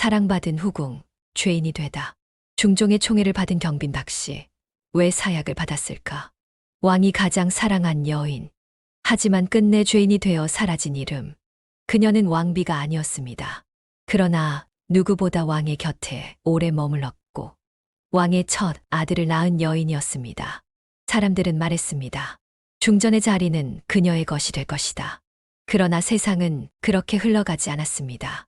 사랑받은 후궁, 죄인이 되다. 중종의 총애를 받은 경빈 박씨. 왜 사약을 받았을까? 왕이 가장 사랑한 여인. 하지만 끝내 죄인이 되어 사라진 이름. 그녀는 왕비가 아니었습니다. 그러나 누구보다 왕의 곁에 오래 머물렀고 왕의 첫 아들을 낳은 여인이었습니다. 사람들은 말했습니다. 중전의 자리는 그녀의 것이 될 것이다. 그러나 세상은 그렇게 흘러가지 않았습니다.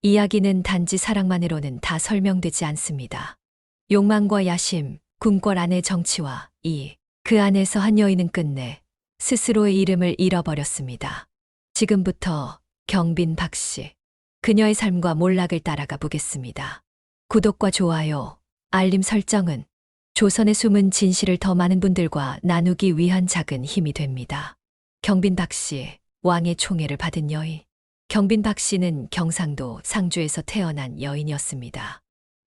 이야기는 단지 사랑만으로는 다 설명되지 않습니다. 욕망과 야심, 궁궐 안의 정치와 그 안에서 한 여인은 끝내 스스로의 이름을 잃어버렸습니다. 지금부터 경빈 박씨, 그녀의 삶과 몰락을 따라가 보겠습니다. 구독과 좋아요, 알림 설정은 조선의 숨은 진실을 더 많은 분들과 나누기 위한 작은 힘이 됩니다. 경빈 박씨, 왕의 총애를 받은 여인. 경빈 박씨는 경상도 상주에서 태어난 여인이었습니다.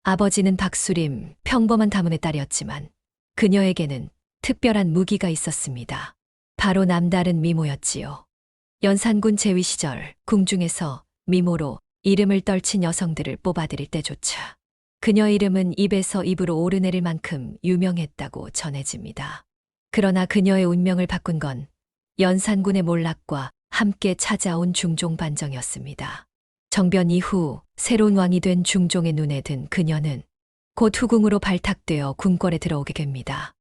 아버지는 박수림, 평범한 가문의 딸이었지만 그녀에게는 특별한 무기가 있었습니다. 바로 남다른 미모였지요. 연산군 제위 시절 궁중에서 미모로 이름을 떨친 여성들을 뽑아들일 때조차 그녀 이름은 입에서 입으로 오르내릴 만큼 유명했다고 전해집니다. 그러나 그녀의 운명을 바꾼 건 연산군의 몰락과 함께 찾아온 중종 반정이었습니다. 정변 이후 새로운 왕이 된 중종의 눈에 든 그녀는 곧 후궁으로 발탁되어 궁궐에 들어오게 됩니다.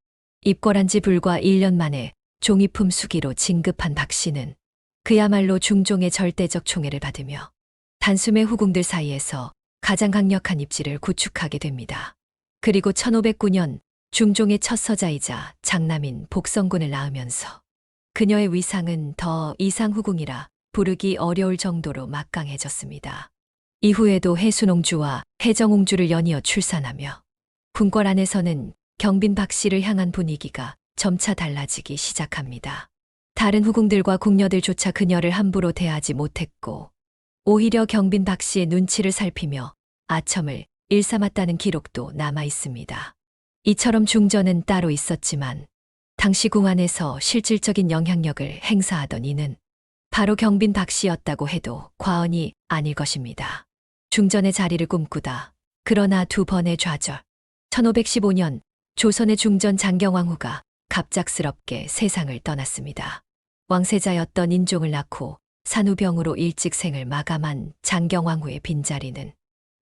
입궐한 지 불과 1년 만에 종이품 수기로 진급한 박씨는 그야말로 중종의 절대적 총애를 받으며 단숨에 후궁들 사이에서 가장 강력한 입지를 구축하게 됩니다. 그리고 1509년 중종의 첫 서자이자 장남인 복성군을 낳으면서 그녀의 위상은 더 이상 후궁이라 부르기 어려울 정도로 막강해졌습니다. 이후에도 해순옹주와 해정옹주를 연이어 출산하며 궁궐 안에서는 경빈 박씨를 향한 분위기가 점차 달라지기 시작합니다. 다른 후궁들과 궁녀들조차 그녀를 함부로 대하지 못했고 오히려 경빈 박씨의 눈치를 살피며 아첨을 일삼았다는 기록도 남아 있습니다. 이처럼 중전은 따로 있었지만 당시 궁 안에서 실질적인 영향력을 행사하던 이는 바로 경빈 박씨였다고 해도 과언이 아닐 것입니다. 중전의 자리를 꿈꾸다. 그러나 두 번의 좌절. 1515년 조선의 중전 장경왕후가 갑작스럽게 세상을 떠났습니다. 왕세자였던 인종을 낳고 산후병으로 일찍 생을 마감한 장경왕후의 빈자리는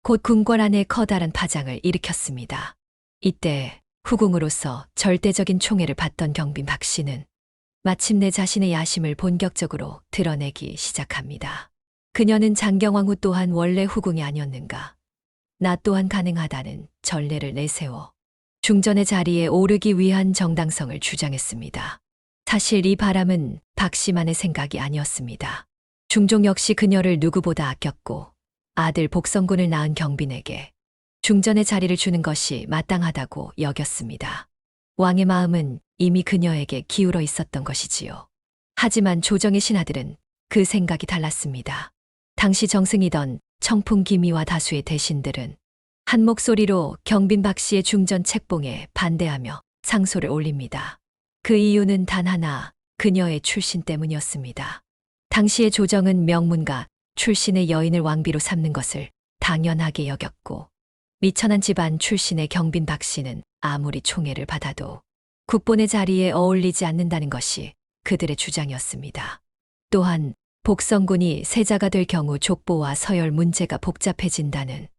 곧 궁궐 안에 커다란 파장을 일으켰습니다. 이때 후궁으로서 절대적인 총애를 받던 경빈 박씨는 마침내 자신의 야심을 본격적으로 드러내기 시작합니다. 그녀는 장경왕후 또한 원래 후궁이 아니었는가? 나 또한 가능하다는 전례를 내세워 중전의 자리에 오르기 위한 정당성을 주장했습니다. 사실 이 바람은 박씨만의 생각이 아니었습니다. 중종 역시 그녀를 누구보다 아꼈고 아들 복성군을 낳은 경빈에게 중전의 자리를 주는 것이 마땅하다고 여겼습니다. 왕의 마음은 이미 그녀에게 기울어 있었던 것이지요. 하지만 조정의 신하들은 그 생각이 달랐습니다. 당시 정승이던 청풍 기미와 다수의 대신들은 한 목소리로 경빈 박씨의 중전 책봉에 반대하며 상소를 올립니다. 그 이유는 단 하나, 그녀의 출신 때문이었습니다. 당시의 조정은 명문가 출신의 여인을 왕비로 삼는 것을 당연하게 여겼고 미천한 집안 출신의 경빈 박씨는 아무리 총애를 받아도 국본의 자리에 어울리지 않는다는 것이 그들의 주장이었습니다. 또한 복성군이 세자가 될 경우 족보와 서열 문제가 복잡해진다는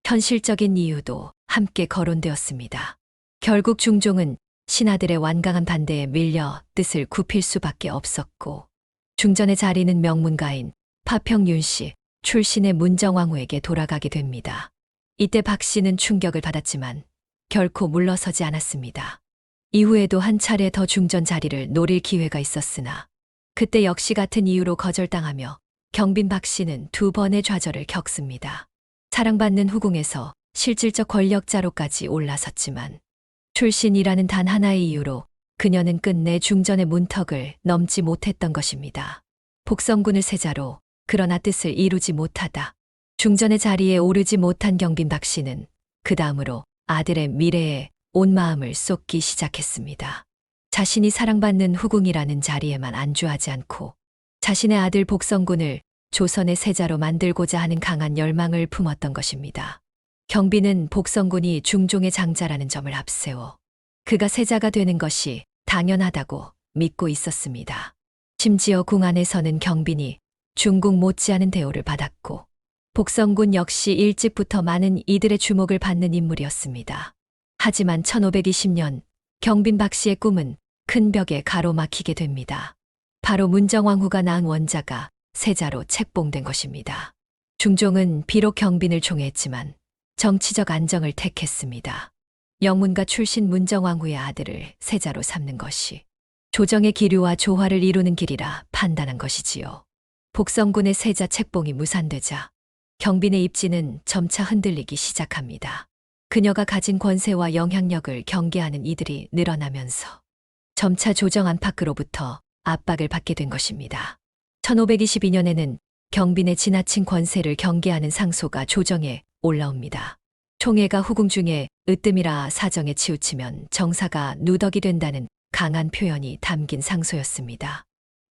현실적인 이유도 함께 거론되었습니다. 결국 중종은 신하들의 완강한 반대에 밀려 뜻을 굽힐 수밖에 없었고 중전의 자리는 명문가인 파평윤씨 출신의 문정왕후에게 돌아가게 됩니다. 이때 박씨는 충격을 받았지만 결코 물러서지 않았습니다. 이후에도 한 차례 더 중전 자리를 노릴 기회가 있었으나 그때 역시 같은 이유로 거절당하며 경빈 박씨는 두 번의 좌절을 겪습니다. 사랑받는 후궁에서 실질적 권력자로까지 올라섰지만 출신이라는 단 하나의 이유로 그녀는 끝내 중전의 문턱을 넘지 못했던 것입니다. 복성군을 세자로 그러나 뜻을 이루지 못하다 중전의 자리에 오르지 못한 경빈 박씨는 그 다음으로 아들의 미래에 온 마음을 쏟기 시작했습니다. 자신이 사랑받는 후궁이라는 자리에만 안주하지 않고 자신의 아들 복성군을 조선의 세자로 만들고자 하는 강한 열망을 품었던 것입니다. 경비는 복성군이 중종의 장자라는 점을 앞세워 그가 세자가 되는 것이 당연하다고 믿고 있었습니다. 심지어 궁 안에서는 경빈이 중국 못지않은 대우를 받았고 복성군 역시 일찍부터 많은 이들의 주목을 받는 인물이었습니다. 하지만 1520년 경빈 박씨의 꿈은 큰 벽에 가로막히게 됩니다. 바로 문정왕후가 낳은 원자가 세자로 책봉된 것입니다. 중종은 비록 경빈을 총애했지만 정치적 안정을 택했습니다. 영문가 출신 문정왕후의 아들을 세자로 삼는 것이 조정의 기류와 조화를 이루는 길이라 판단한 것이지요. 복성군의 세자 책봉이 무산되자 경빈의 입지는 점차 흔들리기 시작합니다. 그녀가 가진 권세와 영향력을 경계하는 이들이 늘어나면서 점차 조정 안팎으로부터 압박을 받게 된 것입니다. 1522년에는 경빈의 지나친 권세를 경계하는 상소가 조정에 올라옵니다. 총애가 후궁 중에 으뜸이라 사정에 치우치면 정사가 누덕이 된다는 강한 표현이 담긴 상소였습니다.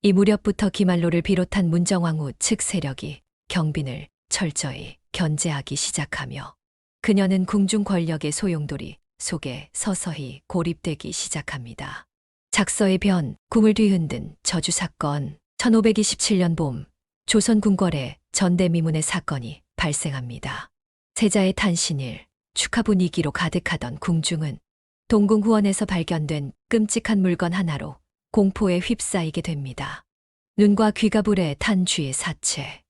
이 무렵부터 기말로를 비롯한 문정왕후 측 세력이 경빈을 철저히 견제하기 시작하며 그녀는 궁중 권력의 소용돌이 속에 서서히 고립되기 시작합니다. 작서의 변, 궁을 뒤흔든 저주 사건, 1527년 봄 조선 궁궐에 전대미문의 사건이 발생합니다. 세자의 탄신일, 축하 분위기로 가득하던 궁중은 동궁 후원에서 발견된 끔찍한 물건 하나로 공포에 휩싸이게 됩니다. 눈과 귀가 불에 탄 쥐의 사체.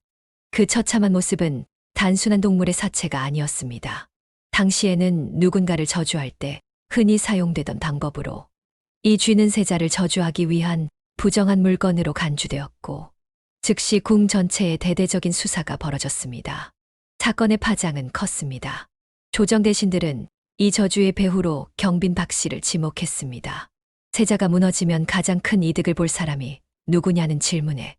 그 처참한 모습은 단순한 동물의 사체가 아니었습니다. 당시에는 누군가를 저주할 때 흔히 사용되던 방법으로 이 쥐는 세자를 저주하기 위한 부정한 물건으로 간주되었고 즉시 궁 전체에 대대적인 수사가 벌어졌습니다. 사건의 파장은 컸습니다. 조정 대신들은 이 저주의 배후로 경빈 박씨를 지목했습니다. 세자가 무너지면 가장 큰 이득을 볼 사람이 누구냐는 질문에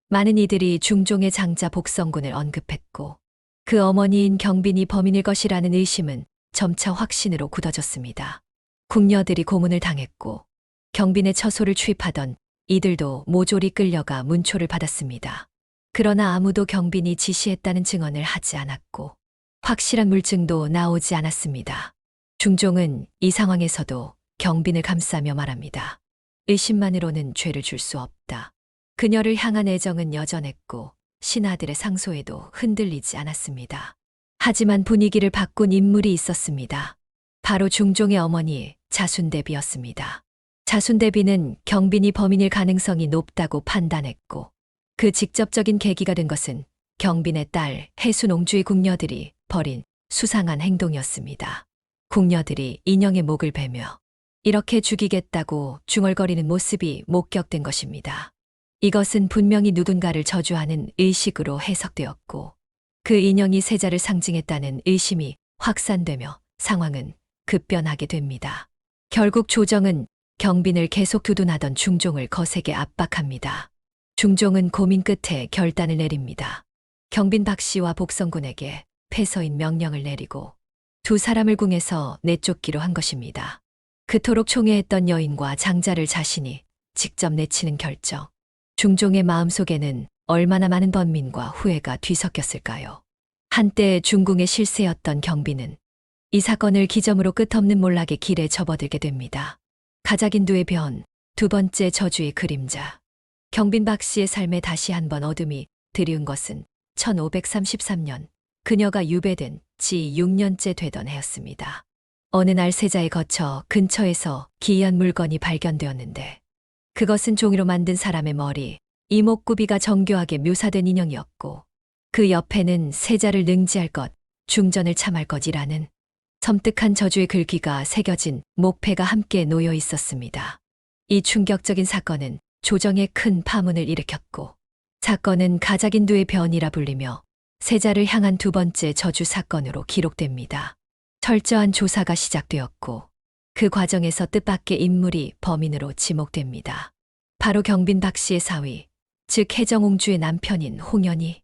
많은 이들이 중종의 장자 복성군을 언급했고 그 어머니인 경빈이 범인일 것이라는 의심은 점차 확신으로 굳어졌습니다. 궁녀들이 고문을 당했고 경빈의 처소를 취입하던 이들도 모조리 끌려가 문초를 받았습니다. 그러나 아무도 경빈이 지시했다는 증언을 하지 않았고 확실한 물증도 나오지 않았습니다. 중종은 이 상황에서도 경빈을 감싸며 말합니다. 의심만으로는 죄를 줄 수 없다. 그녀를 향한 애정은 여전했고 신하들의 상소에도 흔들리지 않았습니다. 하지만 분위기를 바꾼 인물이 있었습니다. 바로 중종의 어머니 자순대비였습니다. 자순대비는 경빈이 범인일 가능성이 높다고 판단했고 그 직접적인 계기가 된 것은 경빈의 딸 해순옹주의 궁녀들이 벌인 수상한 행동이었습니다. 궁녀들이 인형의 목을 베며 이렇게 죽이겠다고 중얼거리는 모습이 목격된 것입니다. 이것은 분명히 누군가를 저주하는 의식으로 해석되었고 그 인형이 세자를 상징했다는 의심이 확산되며 상황은 급변하게 됩니다. 결국 조정은 경빈을 계속 두둔하던 중종을 거세게 압박합니다. 중종은 고민 끝에 결단을 내립니다. 경빈 박씨와 복성군에게 패서인 명령을 내리고 두 사람을 궁에서 내쫓기로 한 것입니다. 그토록 총애했던 여인과 장자를 자신이 직접 내치는 결정. 중종의 마음속에는 얼마나 많은 번민과 후회가 뒤섞였을까요? 한때 중궁의 실세였던 경빈은 이 사건을 기점으로 끝없는 몰락의 길에 접어들게 됩니다. 가작인두의 변, 두 번째 저주의 그림자. 경빈 박씨의 삶에 다시 한번 어둠이 드리운 것은 1533년 그녀가 유배된 지 6년째 되던 해였습니다. 어느 날 세자에 거쳐 근처에서 기이한 물건이 발견되었는데 그것은 종이로 만든 사람의 머리, 이목구비가 정교하게 묘사된 인형이었고 그 옆에는 세자를 능지할 것, 중전을 참할 것이라는 섬뜩한 저주의 글귀가 새겨진 목패가 함께 놓여 있었습니다. 이 충격적인 사건은 조정에 큰 파문을 일으켰고 사건은 가작인두의 변이라 불리며 세자를 향한 두 번째 저주 사건으로 기록됩니다. 철저한 조사가 시작되었고 그 과정에서 뜻밖의 인물이 범인으로 지목됩니다. 바로 경빈 박씨의 사위, 즉 혜정옹주의 남편인 홍연이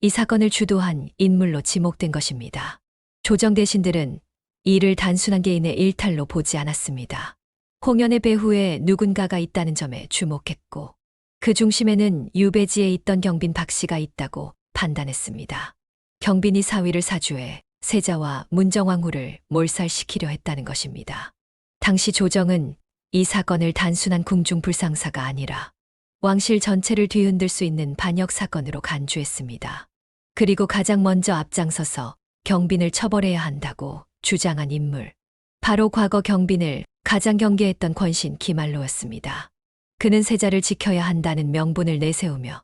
이 사건을 주도한 인물로 지목된 것입니다. 조정 대신들은 이를 단순한 개인의 일탈로 보지 않았습니다. 홍연의 배후에 누군가가 있다는 점에 주목했고 그 중심에는 유배지에 있던 경빈 박 씨가 있다고 판단했습니다. 경빈이 사위를 사주해 세자와 문정왕후를 몰살시키려 했다는 것입니다. 당시 조정은 이 사건을 단순한 궁중 불상사가 아니라 왕실 전체를 뒤흔들 수 있는 반역 사건으로 간주했습니다. 그리고 가장 먼저 앞장서서 경빈을 처벌해야 한다고 주장한 인물. 바로 과거 경빈을 가장 경계했던 권신 기말로였습니다. 그는 세자를 지켜야 한다는 명분을 내세우며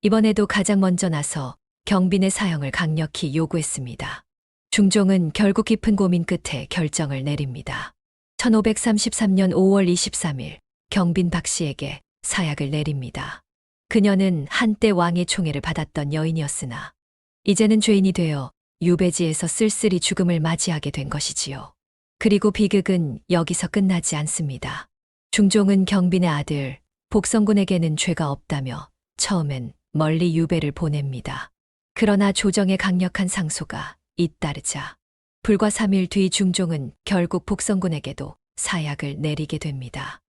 이번에도 가장 먼저 나서 경빈의 사형을 강력히 요구했습니다. 중종은 결국 깊은 고민 끝에 결정을 내립니다. 1533년 5월 23일 경빈 박 씨에게 사약을 내립니다. 그녀는 한때 왕의 총애를 받았던 여인이었으나 이제는 죄인이 되어 유배지에서 쓸쓸히 죽음을 맞이하게 된 것이지요. 그리고 비극은 여기서 끝나지 않습니다. 중종은 경빈의 아들 복성군에게는 죄가 없다며 처음엔 멀리 유배를 보냅니다. 그러나 조정의 강력한 상소가 잇따르자 불과 3일 뒤 중종은 결국 복성군에게도 사약을 내리게 됩니다.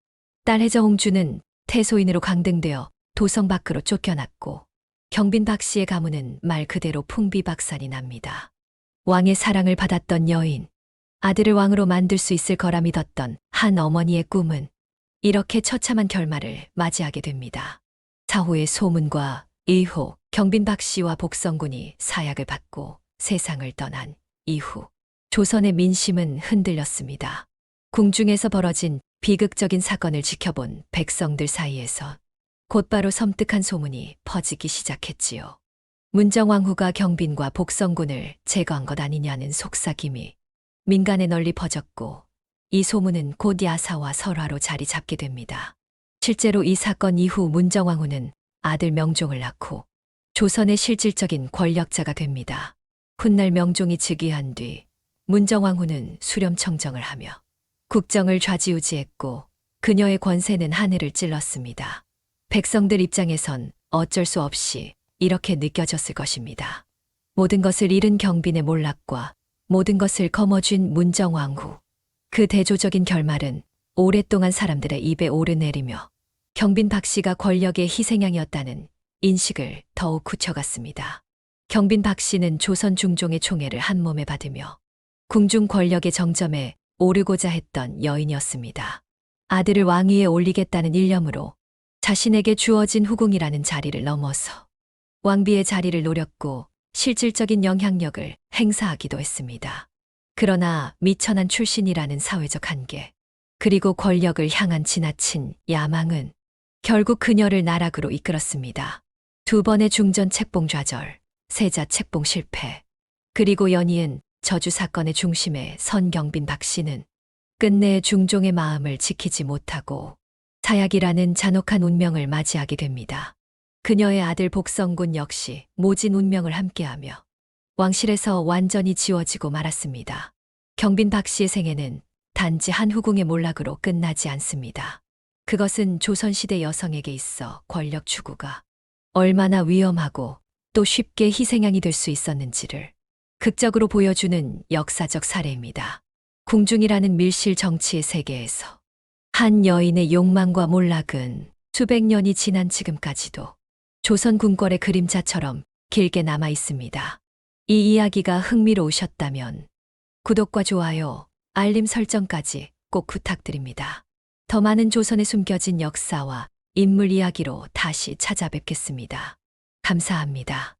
딸 혜저홍주는 태소인으로 강등되어 도성 밖으로 쫓겨났고 경빈 박 씨의 가문은 말 그대로 풍비박산이 납니다. 왕의 사랑을 받았던 여인, 아들을 왕으로 만들 수 있을 거라 믿었던 한 어머니의 꿈은 이렇게 처참한 결말을 맞이하게 됩니다. 사후의 소문과 이후 경빈 박 씨와 복성군이 사약을 받고 세상을 떠난 이후 조선의 민심은 흔들렸습니다. 궁중에서 벌어진 비극적인 사건을 지켜본 백성들 사이에서 곧바로 섬뜩한 소문이 퍼지기 시작했지요. 문정왕후가 경빈과 복성군을 제거한 것 아니냐는 속삭임이 민간에 널리 퍼졌고 이 소문은 곧 야사와 설화로 자리 잡게 됩니다. 실제로 이 사건 이후 문정왕후는 아들 명종을 낳고 조선의 실질적인 권력자가 됩니다. 훗날 명종이 즉위한 뒤 문정왕후는 수렴청정을 하며 국정을 좌지우지했고 그녀의 권세는 하늘을 찔렀습니다. 백성들 입장에선 어쩔 수 없이 이렇게 느껴졌을 것입니다. 모든 것을 잃은 경빈의 몰락과 모든 것을 거머쥔 문정왕후. 그 대조적인 결말은 오랫동안 사람들의 입에 오르내리며 경빈 박 씨가 권력의 희생양이었다는 인식을 더욱 굳혀갔습니다. 경빈 박 씨는 조선 중종의 총애를 한 몸에 받으며 궁중 권력의 정점에 오르고자 했던 여인이었습니다. 아들을 왕위에 올리겠다는 일념으로 자신에게 주어진 후궁이라는 자리를 넘어서 왕비의 자리를 노렸고 실질적인 영향력을 행사하기도 했습니다. 그러나 미천한 출신이라는 사회적 한계, 그리고 권력을 향한 지나친 야망은 결국 그녀를 나락으로 이끌었습니다. 두 번의 중전 책봉 좌절, 세자 책봉 실패, 그리고 연이은 저주 사건의 중심에 선 경빈 박 씨는 끝내 중종의 마음을 지키지 못하고 사약이라는 잔혹한 운명을 맞이하게 됩니다. 그녀의 아들 복성군 역시 모진 운명을 함께하며 왕실에서 완전히 지워지고 말았습니다. 경빈 박 씨의 생애는 단지 한 후궁의 몰락으로 끝나지 않습니다. 그것은 조선시대 여성에게 있어 권력 추구가 얼마나 위험하고 또 쉽게 희생양이 될 수 있었는지를 극적으로 보여주는 역사적 사례입니다. 궁중이라는 밀실 정치의 세계에서 한 여인의 욕망과 몰락은 수백 년이 지난 지금까지도 조선 궁궐의 그림자처럼 길게 남아 있습니다. 이 이야기가 흥미로우셨다면 구독과 좋아요, 알림 설정까지 꼭 부탁드립니다. 더 많은 조선에 숨겨진 역사와 인물 이야기로 다시 찾아뵙겠습니다. 감사합니다.